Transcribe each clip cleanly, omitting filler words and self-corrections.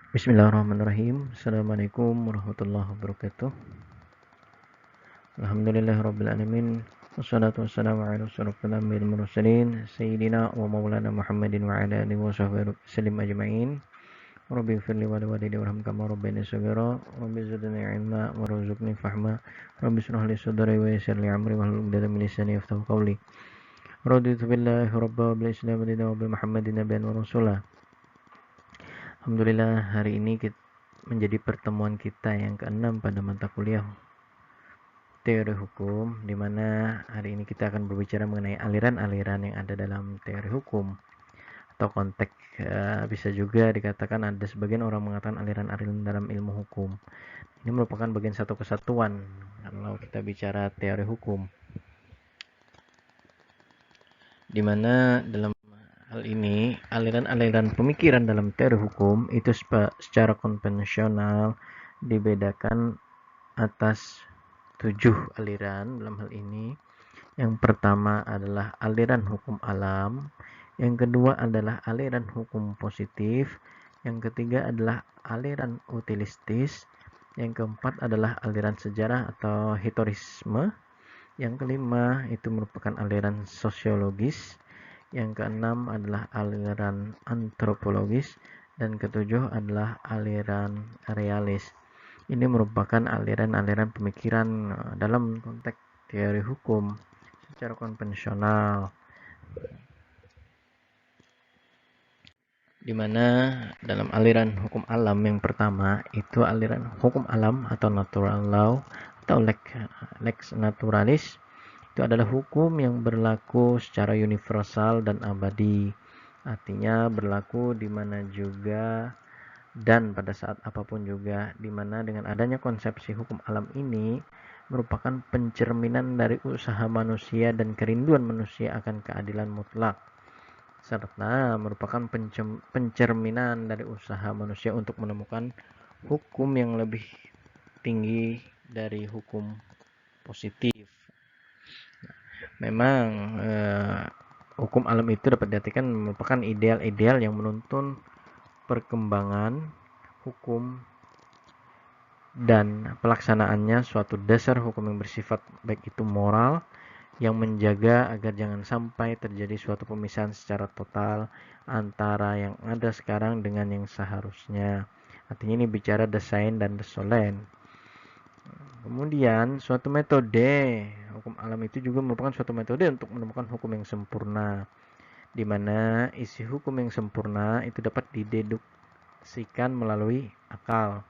Bismillahirrahmanirrahim. Assalamualaikum warahmatullahi wabarakatuh. Alhamdulillahirabbil alamin. Wassalatu wassalamu ala asyrofil anbiya'il mursalin sayyidina wa maulana Muhammadin wa ala alihi wa sahbihi wasallam ajmain. Rabbi ighfirli wa li walidayya warham kama rabbayani shaghira. Rabbi zidni ilma warzuqni fahma. Rabbi shrah li sadri wa yassir li amri wahlul 'uqdatam min lisani yafqahu qawli. Raditu billahi rabban wa bil islam dinan wa bi Muhammadin nabiyyan wa rasula. Alhamdulillah hari ini menjadi pertemuan kita yang keenam pada mata kuliah teori hukum, di mana hari ini kita akan berbicara mengenai aliran-aliran yang ada dalam teori hukum atau konteks. Bisa juga dikatakan ada sebagian orang mengatakan aliran-aliran dalam ilmu hukum. Ini merupakan bagian satu kesatuan kalau kita bicara teori hukum, di mana dalam hal ini aliran-aliran pemikiran dalam teori hukum itu secara konvensional dibedakan atas 7 aliran dalam hal ini. Yang pertama adalah aliran hukum alam, yang kedua adalah aliran hukum positif, yang ketiga adalah aliran utilistis, yang keempat adalah aliran sejarah atau historisme, yang kelima itu merupakan aliran sosiologis, yang keenam adalah aliran antropologis, dan ketujuh adalah aliran realis. Ini merupakan aliran-aliran pemikiran dalam konteks teori hukum secara konvensional, di mana dalam aliran hukum alam yang pertama itu aliran hukum alam atau natural law atau lex naturalis. Itu adalah hukum yang berlaku secara universal dan abadi. Artinya berlaku di mana juga dan pada saat apapun juga, di mana dengan adanya konsepsi hukum alam ini merupakan pencerminan dari usaha manusia dan kerinduan manusia akan keadilan mutlak, serta merupakan pencerminan dari usaha manusia untuk menemukan hukum yang lebih tinggi dari hukum positif. Memang hukum alam itu dapat diartikan merupakan ideal-ideal yang menuntun perkembangan hukum dan pelaksanaannya suatu dasar hukum yang bersifat baik itu moral, yang menjaga agar jangan sampai terjadi suatu pemisahan secara total antara yang ada sekarang dengan yang seharusnya. Artinya ini bicara desain dan desolen. Kemudian suatu metode hukum alam itu juga merupakan suatu metode untuk menemukan hukum yang sempurna, di mana isi hukum yang sempurna itu dapat dideduksikan melalui akal.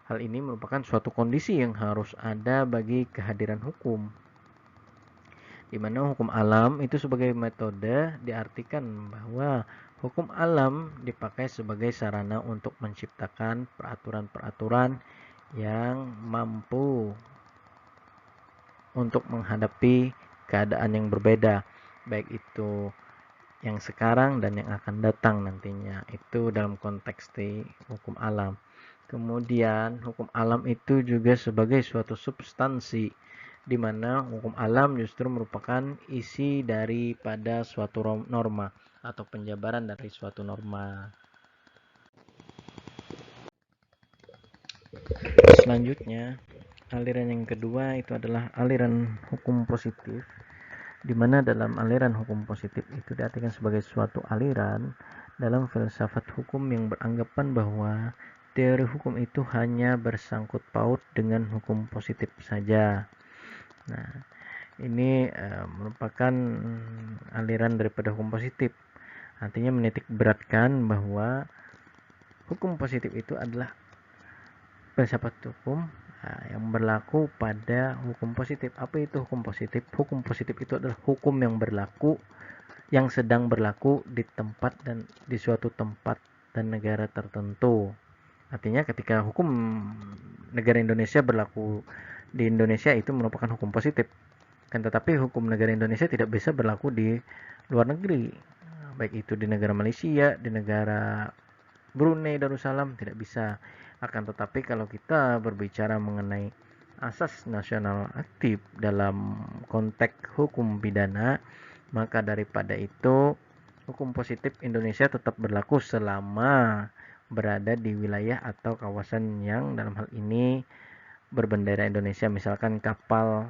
Hal ini merupakan suatu kondisi yang harus ada bagi kehadiran hukum, di mana hukum alam itu sebagai metode diartikan bahwa hukum alam dipakai sebagai sarana untuk menciptakan peraturan-peraturan yang mampu untuk menghadapi keadaan yang berbeda, baik itu yang sekarang dan yang akan datang nantinya. Itu dalam konteks di hukum alam. Kemudian hukum alam itu juga sebagai suatu substansi, di mana hukum alam justru merupakan isi daripada suatu norma atau penjabaran dari suatu norma. Selanjutnya, aliran yang kedua itu adalah aliran hukum positif, di mana dalam aliran hukum positif itu diartikan sebagai suatu aliran dalam filsafat hukum yang beranggapan bahwa teori hukum itu hanya bersangkut paut dengan hukum positif saja. Nah, ini merupakan aliran daripada hukum positif. Artinya menitik beratkan bahwa hukum positif itu adalah filsafat hukum yang berlaku pada hukum positif. Apa itu hukum positif? Hukum positif itu adalah hukum yang berlaku, yang sedang berlaku di tempat dan di suatu tempat dan negara tertentu. Artinya ketika hukum negara Indonesia berlaku di Indonesia itu merupakan hukum positif. Kan tetapi hukum negara Indonesia tidak bisa berlaku di luar negeri. Baik itu di negara Malaysia, di negara Brunei Darussalam, tidak bisa. Akan tetapi kalau kita berbicara mengenai asas nasional aktif dalam konteks hukum pidana, maka daripada itu hukum positif Indonesia tetap berlaku selama berada di wilayah atau kawasan yang dalam hal ini berbendera Indonesia, misalkan kapal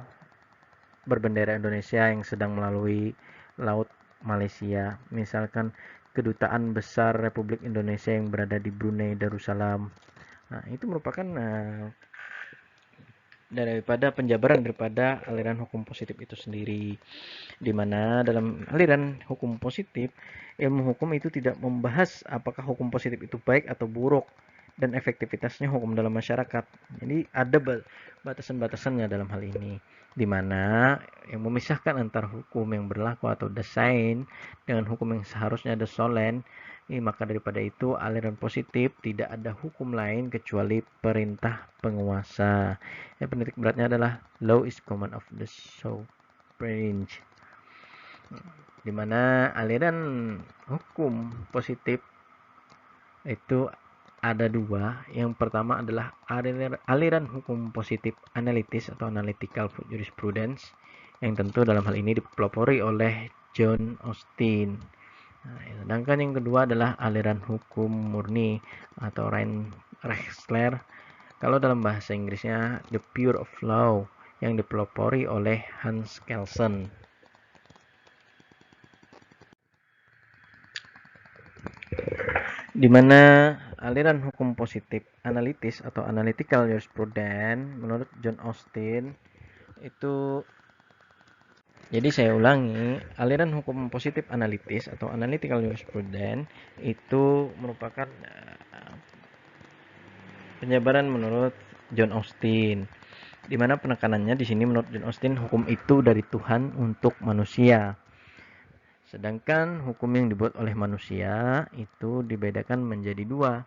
berbendera Indonesia yang sedang melalui laut Malaysia, misalkan kedutaan besar Republik Indonesia yang berada di Brunei Darussalam. Nah, itu merupakan daripada penjabaran daripada aliran hukum positif itu sendiri, di mana dalam aliran hukum positif, ilmu hukum itu tidak membahas apakah hukum positif itu baik atau buruk dan efektivitasnya hukum dalam masyarakat. Jadi ada batasan-batasannya dalam hal ini, di mana yang memisahkan antara hukum yang berlaku atau desain dengan hukum yang seharusnya ada solen. Maka daripada itu aliran positif tidak ada hukum lain kecuali perintah penguasa. Penitik beratnya adalah law is command of the sovereign, di mana aliran hukum positif itu ada dua. Yang pertama adalah aliran hukum positif analitis atau analytical jurisprudence, yang tentu dalam hal ini dipelopori oleh John Austin. Nah, sedangkan yang kedua adalah aliran hukum murni atau Reichsler, kalau dalam bahasa Inggrisnya the pure of law, yang dipelopori oleh Hans Kelsen. Di mana aliran hukum positif analitis atau analytical jurisprudence menurut John Austin itu, jadi saya ulangi, aliran hukum positif analitis atau analytical jurisprudence itu merupakan penjabaran menurut John Austin, di mana penekanannya di sini menurut John Austin hukum itu dari Tuhan untuk manusia. Sedangkan hukum yang dibuat oleh manusia itu dibedakan menjadi dua,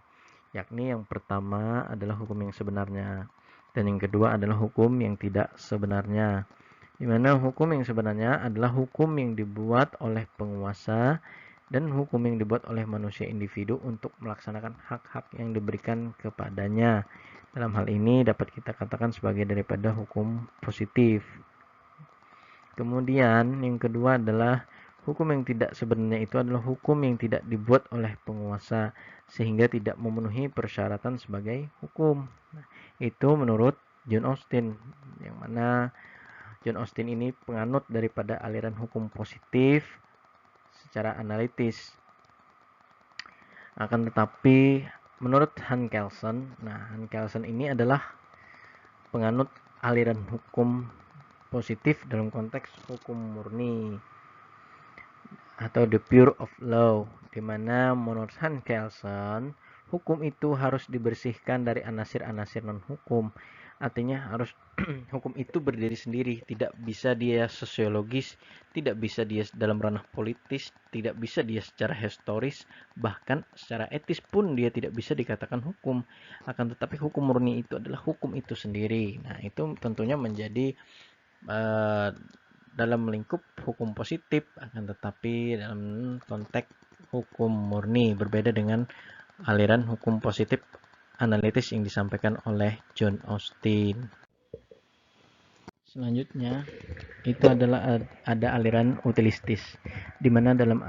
yakni yang pertama adalah hukum yang sebenarnya dan yang kedua adalah hukum yang tidak sebenarnya. Di mana hukum yang sebenarnya adalah hukum yang dibuat oleh penguasa dan hukum yang dibuat oleh manusia individu untuk melaksanakan hak-hak yang diberikan kepadanya. Dalam hal ini dapat kita katakan sebagai daripada hukum positif. Kemudian yang kedua adalah hukum yang tidak sebenarnya, itu adalah hukum yang tidak dibuat oleh penguasa sehingga tidak memenuhi persyaratan sebagai hukum. Nah, itu menurut John Austin, yang mana John Austin ini penganut daripada aliran hukum positif secara analitis. Akan tetapi menurut Hans Kelsen, Hans Kelsen ini adalah penganut aliran hukum positif dalam konteks hukum murni atau the pure of law, di mana menurut Hans Kelsen hukum itu harus dibersihkan dari anasir-anasir non-hukum. Artinya harus hukum itu berdiri sendiri, tidak bisa dia sosiologis, tidak bisa dia dalam ranah politis, tidak bisa dia secara historis, bahkan secara etis pun dia tidak bisa dikatakan hukum. Akan tetapi hukum murni itu adalah hukum itu sendiri. Nah, itu tentunya menjadi dalam lingkup hukum positif, akan tetapi dalam konteks hukum murni berbeda dengan aliran hukum positif analitis yang disampaikan oleh John Austin. Selanjutnya itu adalah ada aliran utilistis, di mana dalam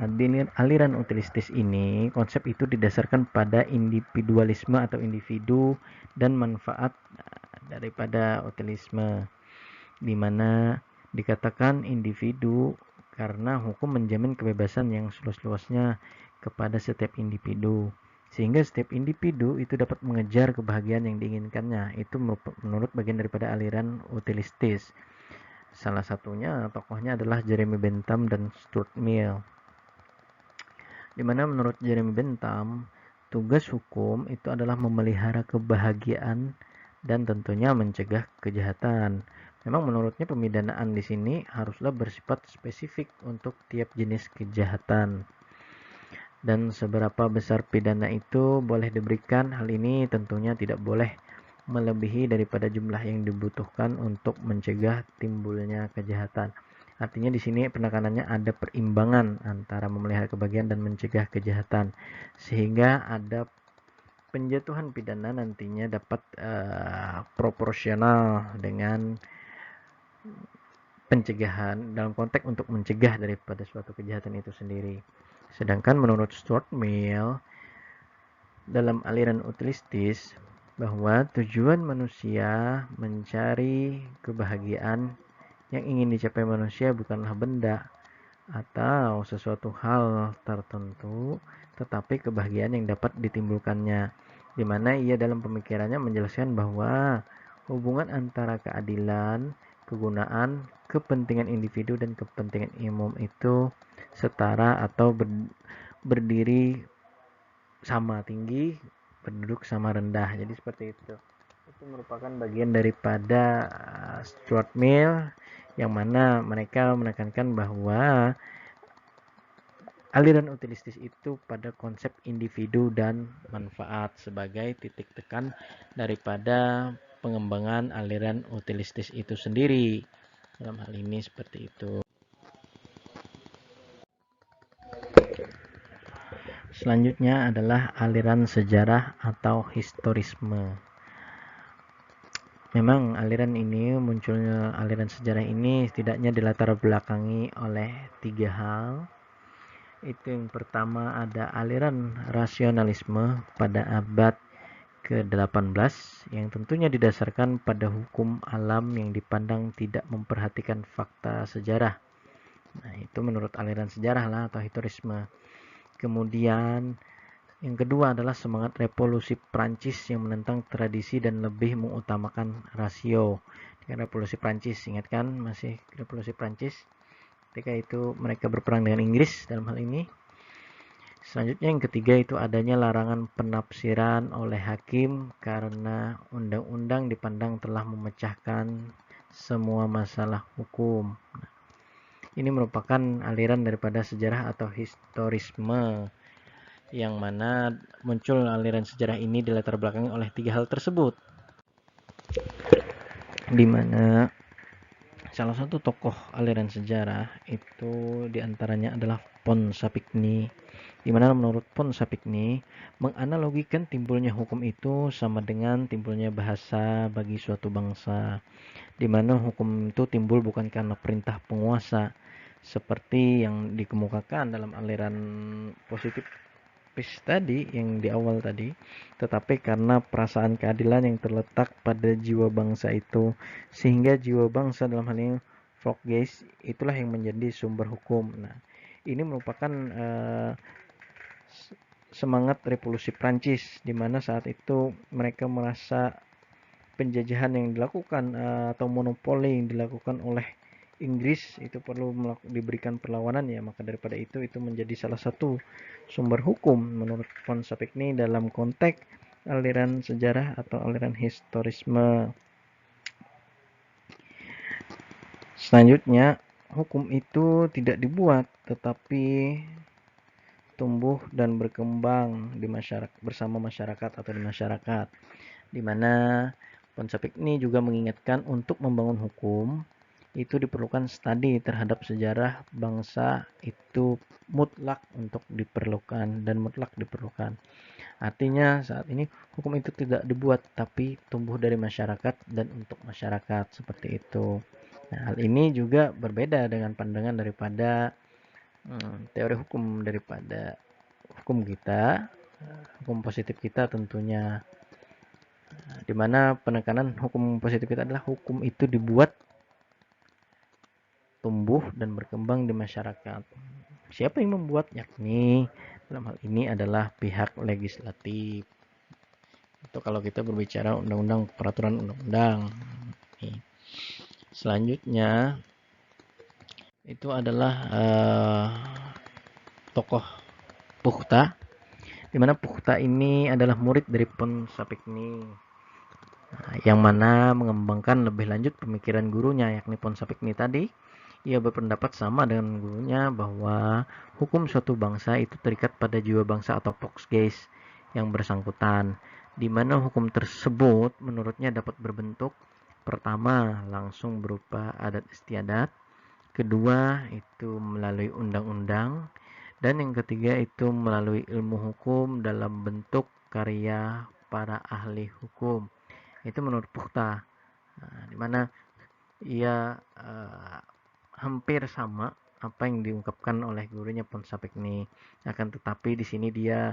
aliran utilistis ini konsep itu didasarkan pada individualisme atau individu dan manfaat daripada utilisme, di mana dikatakan individu karena hukum menjamin kebebasan yang seluas-luasnya kepada setiap individu, sehingga setiap individu itu dapat mengejar kebahagiaan yang diinginkannya. Itu menurut bagian daripada aliran utilistis. Salah satunya tokohnya adalah Jeremy Bentham dan Stuart Mill. Di mana menurut Jeremy Bentham, tugas hukum itu adalah memelihara kebahagiaan dan tentunya mencegah kejahatan. Memang menurutnya pemidanaan di sini haruslah bersifat spesifik untuk tiap jenis kejahatan. Dan seberapa besar pidana itu boleh diberikan, hal ini tentunya tidak boleh melebihi daripada jumlah yang dibutuhkan untuk mencegah timbulnya kejahatan. Artinya di sini penekanannya ada perimbangan antara memelihara kebahagiaan dan mencegah kejahatan, sehingga ada penjatuhan pidana nantinya dapat proporsional dengan pencegahan dalam konteks untuk mencegah daripada suatu kejahatan itu sendiri. Sedangkan menurut Stuart Mill, dalam aliran utilistis bahwa tujuan manusia mencari kebahagiaan yang ingin dicapai manusia bukanlah benda atau sesuatu hal tertentu, tetapi kebahagiaan yang dapat ditimbulkannya, di mana ia dalam pemikirannya menjelaskan bahwa hubungan antara keadilan, kegunaan, kepentingan individu dan kepentingan umum itu setara atau berdiri sama tinggi, berduduk sama rendah. Jadi seperti itu. Itu merupakan bagian daripada Stuart Mill yang mana mereka menekankan bahwa aliran utilistis itu pada konsep individu dan manfaat sebagai titik tekan daripada pengembangan aliran utilistis itu sendiri. Dalam hal ini seperti itu. Selanjutnya adalah aliran sejarah atau historisme. Memang aliran ini, munculnya aliran sejarah ini setidaknya dilatar belakangi oleh 3 hal. Itu yang pertama ada aliran rasionalisme pada abad ke-18 yang tentunya didasarkan pada hukum alam yang dipandang tidak memperhatikan fakta sejarah. Nah, itu menurut aliran sejarah lah atau historisme. Kemudian yang kedua adalah semangat revolusi Prancis yang menentang tradisi dan lebih mengutamakan rasio. Dengan revolusi Prancis, ingat kan masih revolusi Prancis ketika itu mereka berperang dengan Inggris dalam hal ini. Selanjutnya yang ketiga itu adanya larangan penafsiran oleh hakim karena undang-undang dipandang telah memecahkan semua masalah hukum. Ini merupakan aliran daripada sejarah atau historisme yang mana muncul aliran sejarah ini dilatar belakangi oleh 3 hal tersebut, di mana salah satu tokoh aliran sejarah itu diantaranya adalah Ponsonby, di mana menurut Ponsonby menganalogikan timbulnya hukum itu sama dengan timbulnya bahasa bagi suatu bangsa, di mana hukum itu timbul bukan karena perintah penguasa seperti yang dikemukakan dalam aliran positif tadi yang di awal tadi, tetapi karena perasaan keadilan yang terletak pada jiwa bangsa itu, sehingga jiwa bangsa dalam hal ini Volksgeist itulah yang menjadi sumber hukum. Nah, ini merupakan semangat revolusi Prancis, di mana saat itu mereka merasa penjajahan yang dilakukan atau monopoli yang dilakukan oleh Inggris itu perlu diberikan perlawanan ya, maka daripada itu menjadi salah satu sumber hukum menurut konsep ini dalam konteks aliran sejarah atau aliran historisme. Selanjutnya, hukum itu tidak dibuat tetapi tumbuh dan berkembang di masyarakat bersama masyarakat atau di masyarakat, di mana konsep ini juga mengingatkan untuk membangun hukum itu diperlukan studi terhadap sejarah bangsa itu mutlak untuk diperlukan dan mutlak diperlukan. Artinya saat ini hukum itu tidak dibuat tapi tumbuh dari masyarakat dan untuk masyarakat seperti itu. Nah, hal ini juga berbeda dengan pandangan daripada teori hukum daripada hukum kita, hukum positif kita tentunya, di mana penekanan hukum positif kita adalah hukum itu dibuat, tumbuh dan berkembang di masyarakat. Siapa yang membuat? Yakni dalam hal ini adalah pihak legislatif. Itu kalau kita berbicara undang-undang, peraturan undang-undang. Selanjutnya itu adalah tokoh Pukhta, di mana Pukhta ini adalah murid dari Ponsonby, yang mana mengembangkan lebih lanjut pemikiran gurunya yakni Ponsonby tadi. Ia berpendapat sama dengan gurunya bahwa hukum suatu bangsa itu terikat pada jiwa bangsa atau Volksgeist yang bersangkutan, di mana hukum tersebut menurutnya dapat berbentuk pertama langsung berupa adat istiadat, kedua itu melalui undang-undang, dan yang ketiga itu melalui ilmu hukum dalam bentuk karya para ahli hukum. Itu menurut Pukhta. Nah, di mana ia hampir sama apa yang diungkapkan oleh gurunya Ponsonby, akan tetapi di sini dia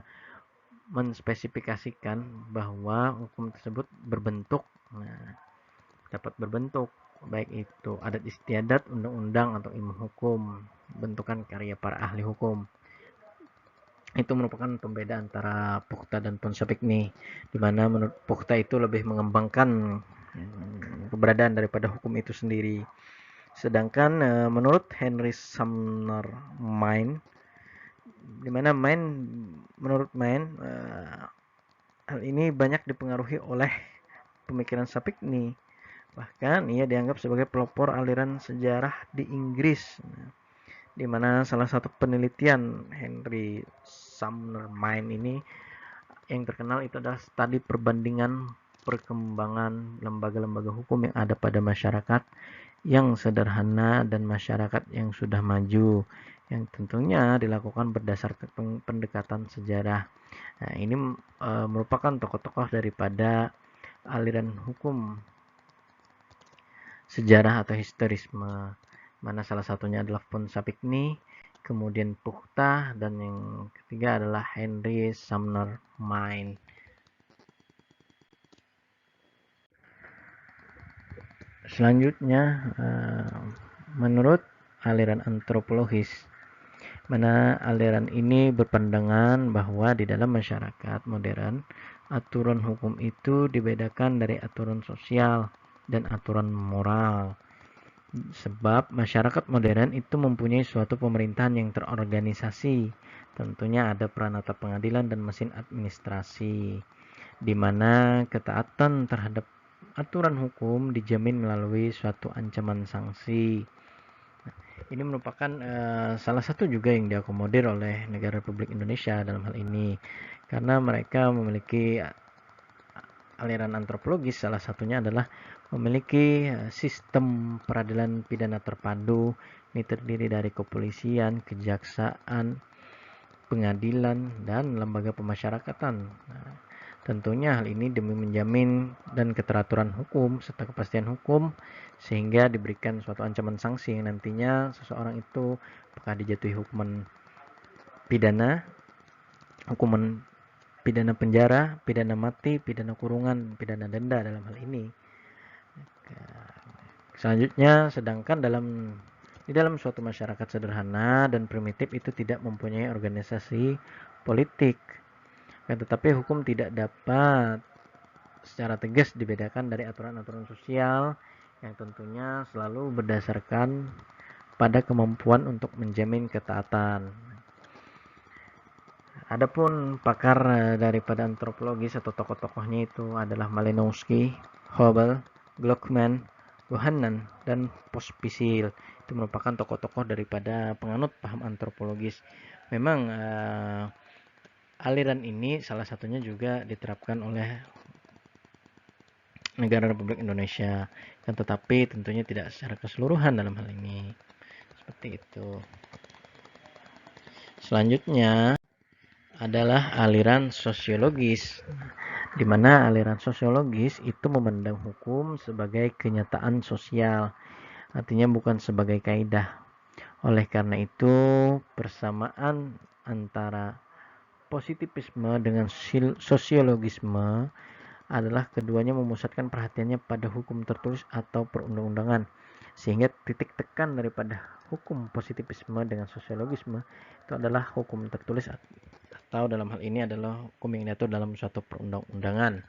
menspesifikasikan bahwa hukum tersebut berbentuk, dapat berbentuk baik itu adat istiadat, undang-undang, atau ilmu hukum, bentukan karya para ahli hukum. Itu merupakan pembeda antara Pukhta dan Ponsapikni, di mana menurut Pukhta itu lebih mengembangkan keberadaan daripada hukum itu sendiri. Sedangkan menurut Henry Sumner Mine, di mana menurut Mine, hal ini banyak dipengaruhi oleh pemikiran Sapikni. Bahkan ia dianggap sebagai pelopor aliran sejarah di Inggris, di mana salah satu penelitian Henry Sumner Mine ini yang terkenal itu adalah studi perbandingan perkembangan lembaga-lembaga hukum yang ada pada masyarakat yang sederhana dan masyarakat yang sudah maju, yang tentunya dilakukan berdasarkan pendekatan sejarah. Nah, ini merupakan tokoh-tokoh daripada aliran hukum sejarah atau historisme, mana salah satunya adalah Ponsapikni, kemudian Pukhta, dan yang ketiga adalah Henry Sumner Mine. Selanjutnya, menurut aliran antropologis, mana aliran ini berpandangan bahwa di dalam masyarakat modern, aturan hukum itu dibedakan dari aturan sosial dan aturan moral. Sebab masyarakat modern itu mempunyai suatu pemerintahan yang terorganisasi. Tentunya ada peranata pengadilan dan mesin administrasi, di mana ketaatan terhadap aturan hukum dijamin melalui suatu ancaman sanksi. Ini merupakan salah satu juga yang diakomodir oleh negara Republik Indonesia dalam hal ini, karena mereka memiliki aliran antropologis, salah satunya adalah memiliki sistem peradilan pidana terpadu. Ini terdiri dari kepolisian, kejaksaan, pengadilan, dan lembaga pemasyarakatan. Nah, tentunya hal ini demi menjamin dan keteraturan hukum serta kepastian hukum, sehingga diberikan suatu ancaman sanksi yang nantinya seseorang itu apakah dijatuhi hukuman pidana, hukuman pidana penjara, pidana mati, pidana kurungan, pidana denda dalam hal ini. Selanjutnya, sedangkan di dalam suatu masyarakat sederhana dan primitif itu tidak mempunyai organisasi politik, tetapi hukum tidak dapat secara tegas dibedakan dari aturan-aturan sosial yang tentunya selalu berdasarkan pada kemampuan untuk menjamin ketaatan. Adapun pakar daripada antropologis atau tokoh-tokohnya itu adalah Malinowski, Hobel, Gluckman, Bohannan, dan Pospisil. Itu merupakan tokoh-tokoh daripada penganut paham antropologis. Memang aliran ini salah satunya juga diterapkan oleh negara Republik Indonesia, kan tetapi tentunya tidak secara keseluruhan dalam hal ini. Seperti itu. Selanjutnya adalah aliran sosiologis, di mana aliran sosiologis itu memandang hukum sebagai kenyataan sosial, artinya bukan sebagai kaidah. Oleh karena itu, persamaan antara positivisme dengan sosiologisme adalah keduanya memusatkan perhatiannya pada hukum tertulis atau perundang-undangan, sehingga titik tekan daripada hukum positivisme dengan sosiologisme itu adalah hukum tertulis, atau dalam hal ini adalah hukum yang diatur dalam suatu perundang-undangan.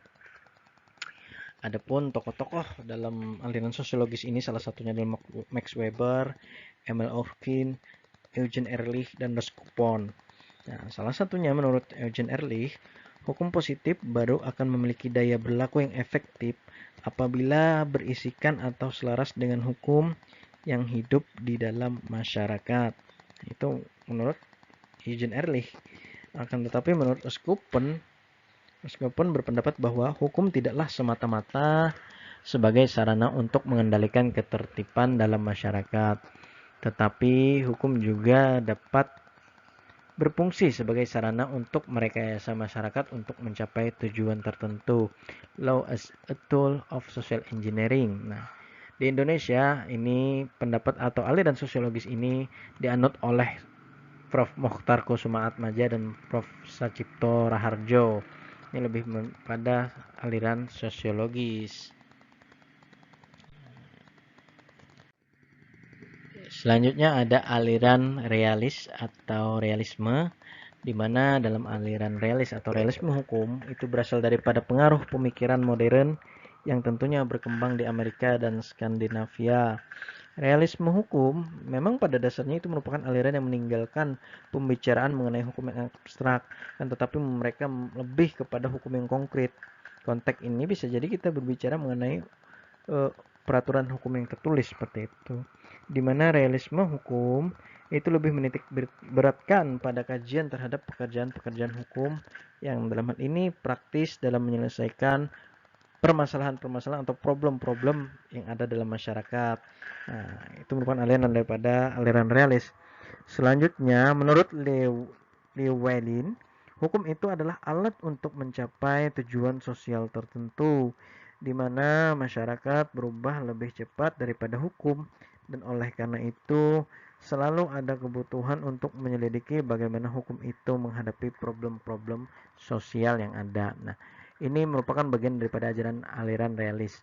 Adapun tokoh-tokoh dalam aliran sosiologis ini salah satunya adalah Max Weber, Emil Durkheim, Eugene Ehrlich, dan Raskopon. Nah, salah satunya menurut Eugene Ehrlich, hukum positif baru akan memiliki daya berlaku yang efektif apabila berisikan atau selaras dengan hukum yang hidup di dalam masyarakat. Itu menurut Eugene Ehrlich. Akan tetapi menurut Raskopon berpendapat bahwa hukum tidaklah semata-mata sebagai sarana untuk mengendalikan ketertiban dalam masyarakat, tetapi hukum juga dapat berfungsi sebagai sarana untuk merekayasa masyarakat untuk mencapai tujuan tertentu. Law as a tool of social engineering. Nah, di Indonesia ini pendapat atau aliran sosiologis ini dianut oleh Prof. Mokhtar Kusuma Atmaja dan Prof. Sacipto Raharjo. Ini lebih pada aliran sosiologis. Selanjutnya ada aliran realis atau realisme, di mana dalam aliran realis atau realisme hukum itu berasal daripada pengaruh pemikiran modern yang tentunya berkembang di Amerika dan Skandinavia. Realisme hukum memang pada dasarnya itu merupakan aliran yang meninggalkan pembicaraan mengenai hukum yang abstrak, dan tetapi mereka lebih kepada hukum yang konkret. Konteks ini bisa jadi kita berbicara mengenai peraturan hukum yang tertulis seperti itu, di mana realisme hukum itu lebih menitik beratkan pada kajian terhadap pekerjaan-pekerjaan hukum yang dalam hal ini praktis dalam menyelesaikan permasalahan-permasalahan atau problem-problem yang ada dalam masyarakat. Nah, itu merupakan aliran daripada aliran realis. Selanjutnya, menurut Llewellyn, hukum itu adalah alat untuk mencapai tujuan sosial tertentu, di mana masyarakat berubah lebih cepat daripada hukum, dan oleh karena itu selalu ada kebutuhan untuk menyelidiki bagaimana hukum itu menghadapi problem-problem sosial yang ada. Nah, ini merupakan bagian daripada ajaran aliran realis.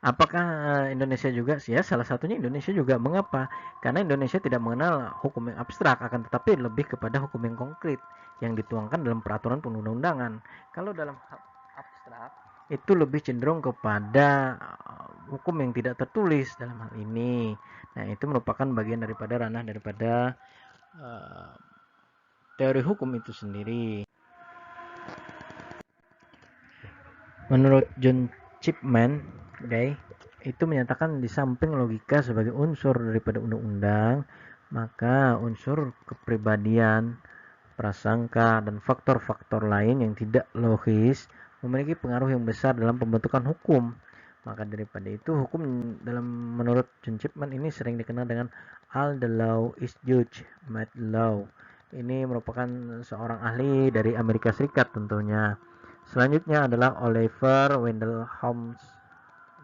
Apakah Indonesia juga sih? Ya, salah satunya Indonesia juga. Mengapa? Karena Indonesia tidak mengenal hukum yang abstrak, akan tetapi lebih kepada hukum yang konkret yang dituangkan dalam peraturan perundang-undangan. Kalau dalam abstrak itu lebih cenderung kepada hukum yang tidak tertulis dalam hal ini. Nah, itu merupakan bagian daripada ranah daripada uh, teori hukum itu sendiri. Menurut John Chipman, itu menyatakan di samping logika sebagai unsur daripada undang-undang, maka unsur kepribadian, prasangka, dan faktor-faktor lain yang tidak logis memiliki pengaruh yang besar dalam pembentukan hukum. Maka daripada itu, hukum dalam menurut John Chipman ini sering dikenal dengan all the law is judge made law. Ini merupakan seorang ahli dari Amerika Serikat tentunya. Selanjutnya adalah Oliver Wendell Holmes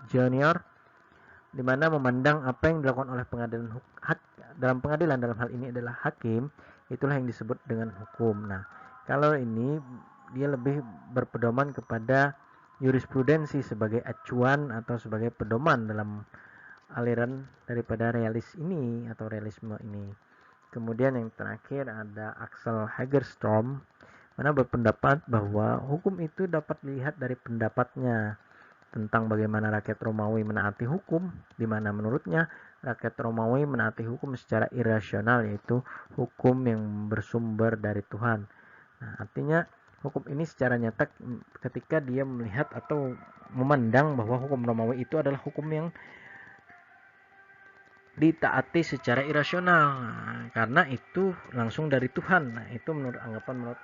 Jr., di mana memandang apa yang dilakukan oleh dalam pengadilan dalam hal ini adalah hakim, itulah yang disebut dengan hukum. Nah, kalau ini dia lebih berpedoman kepada jurisprudensi sebagai acuan atau sebagai pedoman dalam aliran daripada realis ini atau realisme ini. Kemudian yang terakhir ada Axel Hagerstrom, mana berpendapat bahwa hukum itu dapat dilihat dari pendapatnya tentang bagaimana rakyat Romawi menaati hukum, di mana menurutnya rakyat Romawi menaati hukum secara irasional, yaitu hukum yang bersumber dari Tuhan. Nah, artinya hukum ini secara nyata ketika dia melihat atau memandang bahwa hukum Romawi itu adalah hukum yang ditaati secara irasional, karena itu langsung dari Tuhan. Nah, itu menurut anggapan menurut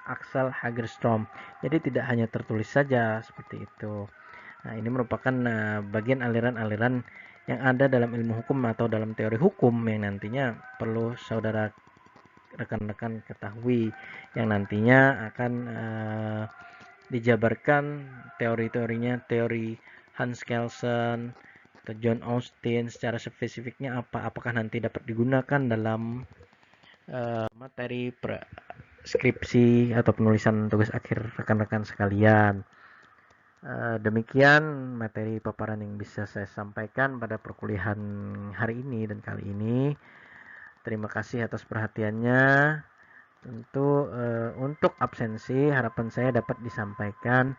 Axel Hagerstrom. Jadi tidak hanya tertulis saja seperti itu. Nah, ini merupakan bagian aliran-aliran yang ada dalam ilmu hukum atau dalam teori hukum yang nantinya perlu saudara rekan-rekan ketahui, yang nantinya akan dijabarkan teori-teorinya, teori Hans Kelsen atau John Austin secara spesifiknya apakah nanti dapat digunakan dalam materi skripsi atau penulisan tugas akhir rekan-rekan sekalian. Demikian materi paparan yang bisa saya sampaikan pada perkuliahan hari ini dan kali ini. Terima kasih atas perhatiannya. Tentu untuk absensi harapan saya dapat disampaikan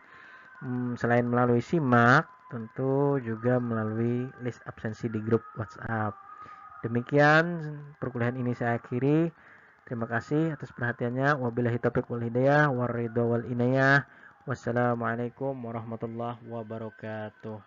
selain melalui SIMAK, tentu juga melalui list absensi di grup WhatsApp. Demikian perkuliahan ini saya akhiri. Terima kasih atas perhatiannya. Wabillahi taufiq wal hidayah waridho wal inayah. Wassalamualaikum warahmatullahi wabarakatuh.